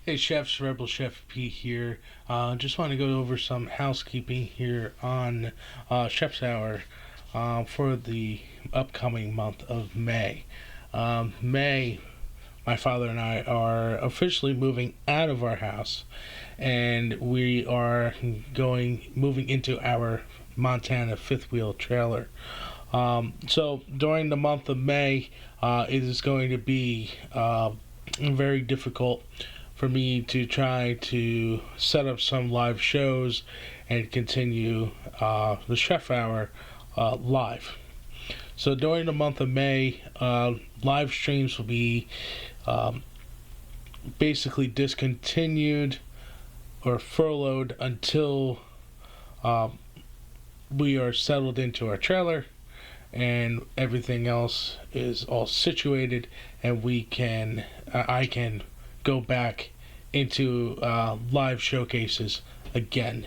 Hey chefs, Rebel Chef Pete here. Just want to go over some housekeeping here on Chef's Hour for the upcoming month of May. May, my father and I are officially moving out of our house, and we are moving into our Montana fifth wheel trailer. So during the month of May, it is going to be very difficult for me to try to set up some live shows and continue the Chef Hour live. So during the month of May, live streams will be basically discontinued or furloughed until we are settled into our trailer and everything else is all situated, and I can go back into live showcases again.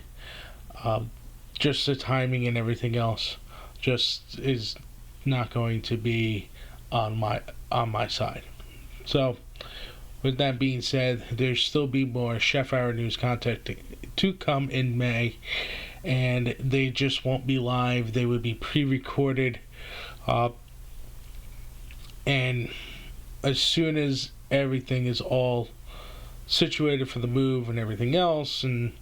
Just the timing and everything else just is not going to be on my side. So, with that being said, there'll still be more Chef Hour news content to come in May, and they just won't be live. They would be pre-recorded, and as soon as everything is all situated for the move and everything else, and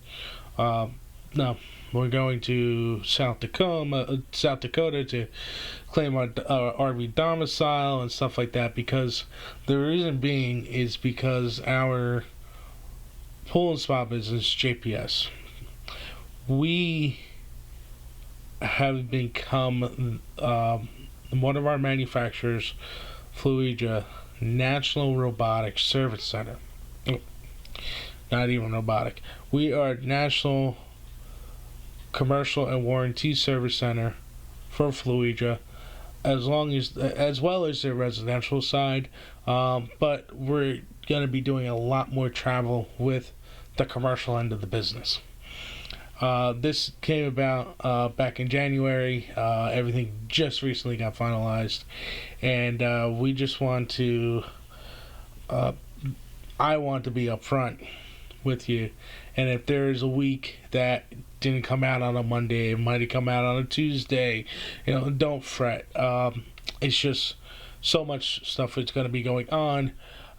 no, we're going to South Dakota to claim our RV domicile and stuff like that, because the reason being is because our pool and spa business, JPS, we have become one of our manufacturers, Fluidra National Robotic Service Center. Not even robotic. We are National Commercial and Warranty Service Center for Fluidra, as well as their residential side. But we're going to be doing a lot more travel with the commercial end of the business. This came about back in January. Everything just recently got finalized, and we just want to. I want to be upfront with you, and if there is a week that didn't come out on a Monday, it might have come out on a Tuesday. Don't fret. It's just so much stuff that's going to be going on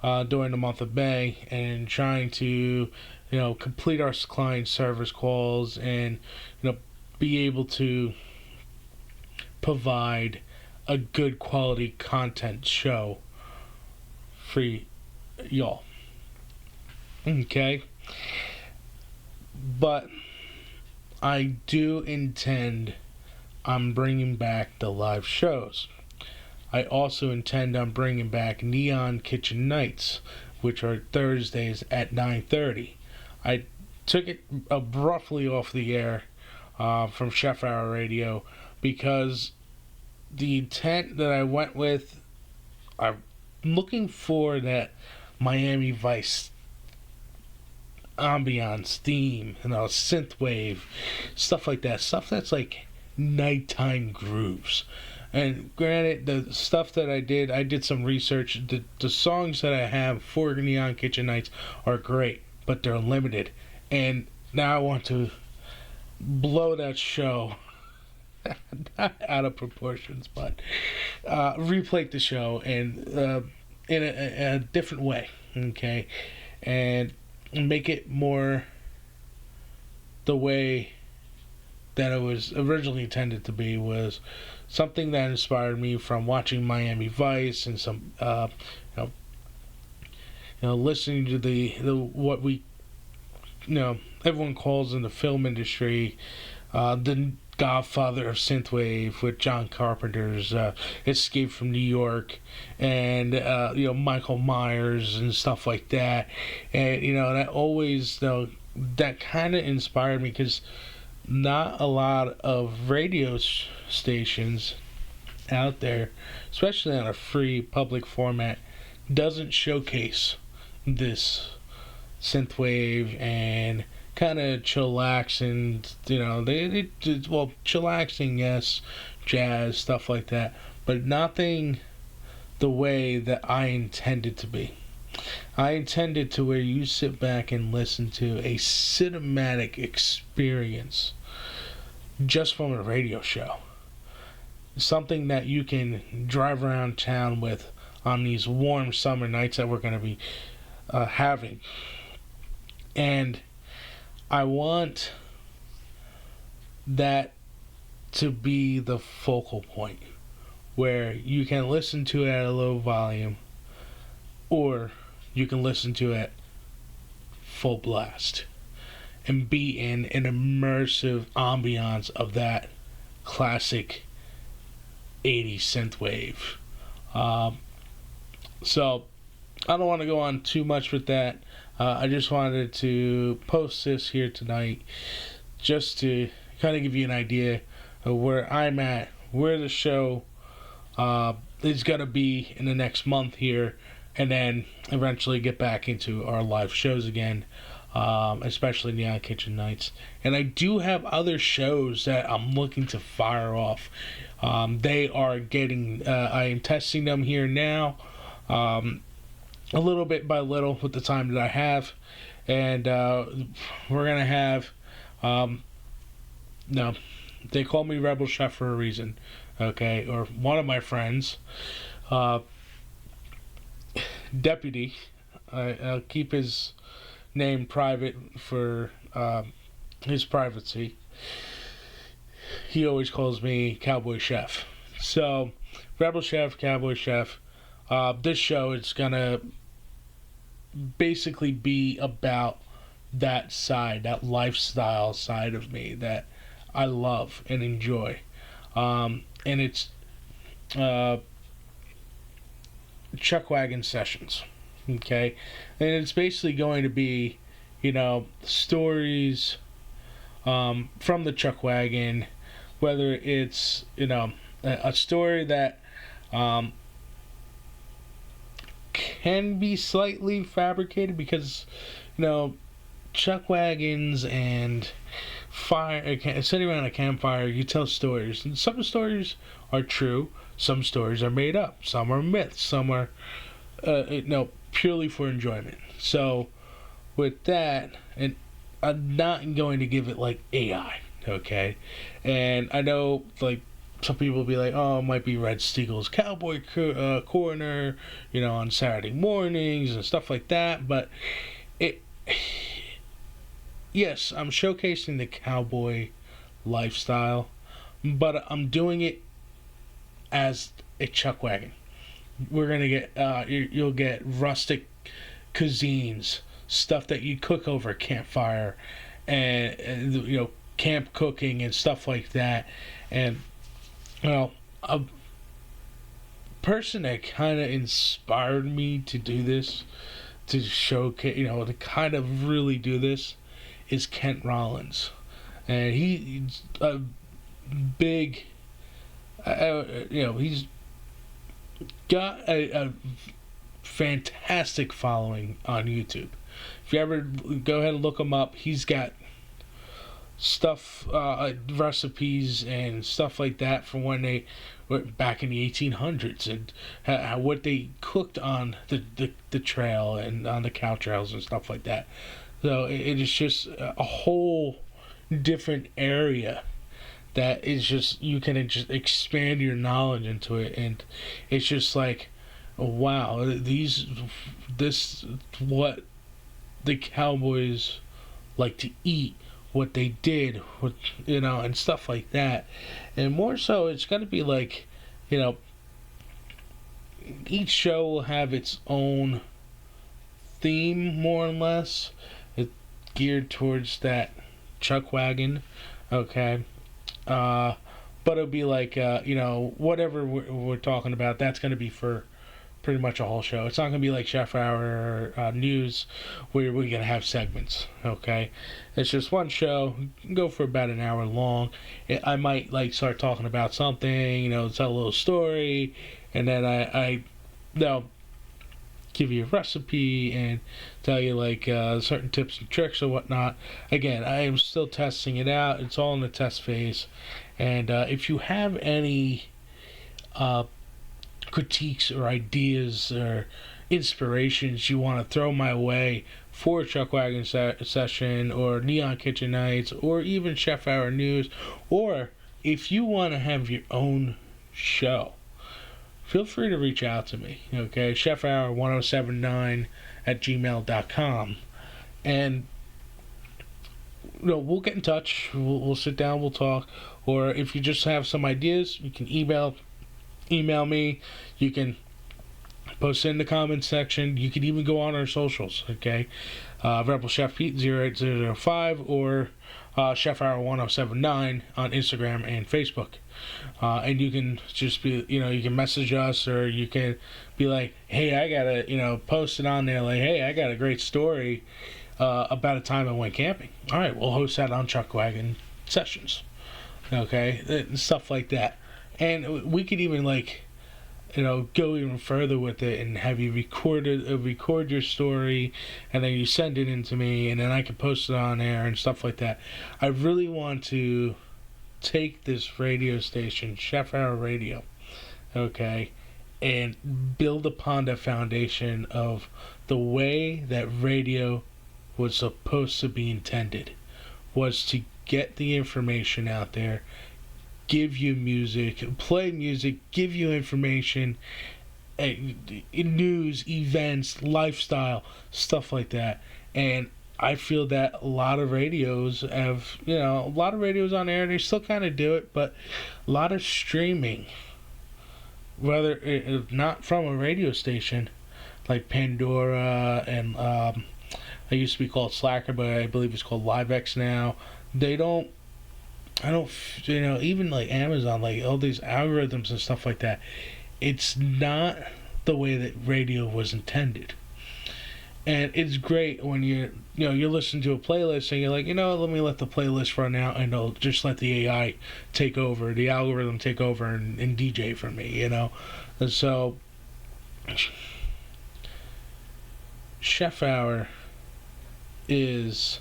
during the month of May, and trying to complete our client service calls and be able to provide a good quality content show for y'all. Okay, but I do intend on bringing back the live shows. I also intend on bringing back Neon Kitchen Nights, which are Thursdays at 9:30. I took it abruptly off the air from Chef Hour Radio because the intent that I went with, I'm looking for that Miami Vice ambiance theme, synthwave, stuff like that, stuff that's like nighttime grooves. And granted, the stuff that I did some research. The songs that I have for Neon Kitchen Nights are great, but they're limited, and now I want to blow that show not out of proportions, but replay the show and in a different way, okay, and make it more the way that it was originally intended to be, was something that inspired me from watching Miami Vice and some listening to the what we everyone calls in the film industry the godfather of synthwave, with John Carpenter's Escape from New York, and Michael Myers and stuff like that. And that always that kind of inspired me, because not a lot of radio stations out there, especially on a free public format, doesn't showcase this synthwave and kind of chillaxing, chillaxing, yes, jazz, stuff like that, but nothing the way that I intended to be. I intend it to where you sit back and listen to a cinematic experience just from a radio show. Something that you can drive around town with on these warm summer nights that we're going to be having. And I want that to be the focal point where you can listen to it at a low volume or you can listen to it full blast and be in an immersive ambiance of that classic 80s synthwave. So I don't want to go on too much with that. I just wanted to post this here tonight just to kind of give you an idea of where I'm at, where the show is going to be in the next month here, and then eventually get back into our live shows again, especially Neon Kitchen nights. And I do have other shows that I'm looking to fire off. They are getting, I am testing them here now, a little bit by little with the time that I have. And we're going to have, no, they call me Rebel Chef for a reason, okay? Or one of my friends, Deputy, I'll keep his name private for his privacy. He always calls me Cowboy Chef. So, Rebel Chef, Cowboy Chef. This show is gonna basically be about that side, that lifestyle side of me that I love and enjoy. And it's Chuckwagon Sessions. Okay? And it's basically going to be, stories from the Chuckwagon, whether it's, a story that can be slightly fabricated because, Chuckwagons and sitting around a campfire, you tell stories. And some stories are true, some stories are made up, some are myths, some are, purely for enjoyment. So, with that, and I'm not going to give it like AI, okay? And I know, some people will be like, oh, it might be Red Steagle's Cowboy Corner, on Saturday mornings and stuff like that. But yes, I'm showcasing the cowboy lifestyle, but I'm doing it as a Chuckwagon. We're gonna get, you'll get rustic cuisines, stuff that you cook over a campfire, and camp cooking and stuff like that. And a person that kind of inspired me to do this, to showcase, to kind of really do this, is Kent Rollins. And he's a big, he's got a fantastic following on YouTube. If you ever go ahead and look him up, he's got stuff, recipes and stuff like that from when they were back in the 1800s, and what they cooked on the trail and on the cow trails and stuff like that. So it is just a whole different area that is just, you can just expand your knowledge into it, and it's just like, wow, this what the cowboys like to eat, what they did, and stuff like that. And more so, it's going to be like, each show will have its own theme, more or less. It's geared towards that Chuckwagon, okay? But it'll be like, whatever we're talking about, that's going to be for pretty much a whole show. It's not going to be like Chef Hour or news where we're going to have segments, okay? It's just one show, go for about an hour long. I might start talking about something, tell a little story, and then I give you a recipe and tell you certain tips and tricks or whatnot. Again, I am still testing it out. It's all in the test phase. And if you have any critiques or ideas or inspirations you want to throw my way for Chuckwagon Session or Neon Kitchen Nights or even Chef Hour News, or if you want to have your own show, feel free to reach out to me, okay? chefhour1079 at gmail.com. And we'll get in touch. We'll sit down, we'll talk. Or if you just have some ideas, you can email me. You can post it in the comments section. You can even go on our socials, okay? Rebel Chef Pete 08005 or Chef Hour 1079 on Instagram and Facebook. And you can just be, you can message us, or you can be like, hey, I gotta, post it on there like, hey, I got a great story about a time I went camping. All right, we'll host that on Chuckwagon Sessions, okay, stuff like that. And we could even go even further with it and have you record your story, and then you send it in to me, and then I can post it on air and stuff like that. I really want to take this radio station, Chef Hour Radio, okay, and build upon the foundation of the way that radio was supposed to be intended, was to get the information out there, give you music, play music, give you information, news, events, lifestyle, stuff like that. And I feel that a lot of radios have, a lot of radios on air, they still kind of do it, but a lot of streaming, whether not from a radio station, like Pandora and it used to be called Slacker, but I believe it's called LiveX now. Even like Amazon, like all these algorithms and stuff like that, it's not the way that radio was intended. And it's great when you're listening to a playlist and you're like, let me let the playlist run out, and it'll just let the AI take over, the algorithm take over and DJ for me, And so, Chef Hour is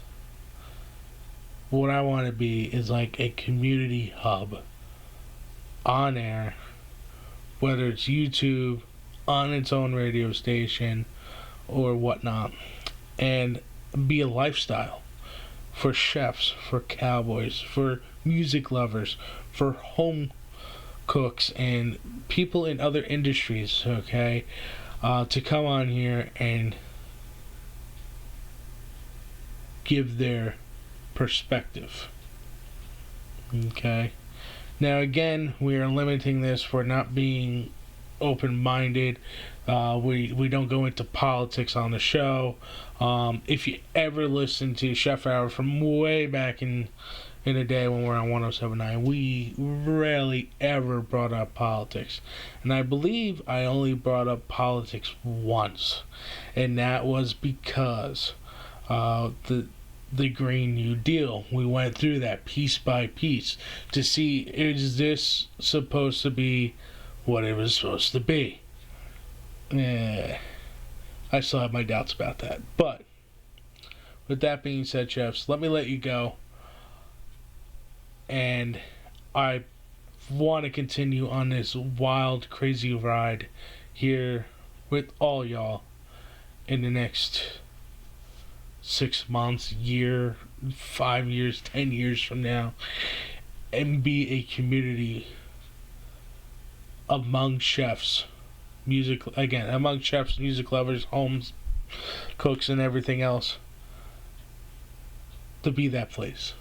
what I want to be, is like a community hub on air, whether it's YouTube, on its own radio station, or whatnot, and be a lifestyle for chefs, for cowboys, for music lovers, for home cooks, and people in other industries, okay, to come on here and give their perspective. Okay. Now again, we are limiting this for not being open-minded. We don't go into politics on the show. If you ever listen to Chef Hour from way back in the day when we're on 1079, we rarely ever brought up politics. And I believe I only brought up politics once, and that was because the Green New Deal. We went through that piece by piece to see, is this supposed to be what it was supposed to be? I still have my doubts about that. But with that being said, chefs, let me let you go. And I want to continue on this wild, crazy ride here with all y'all in the next 6 months, year, 5 years, 10 years from now, and be a community among chefs, among chefs, music lovers, homes, cooks, and everything else, to be that place.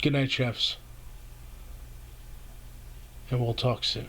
Good night, chefs, and we'll talk soon.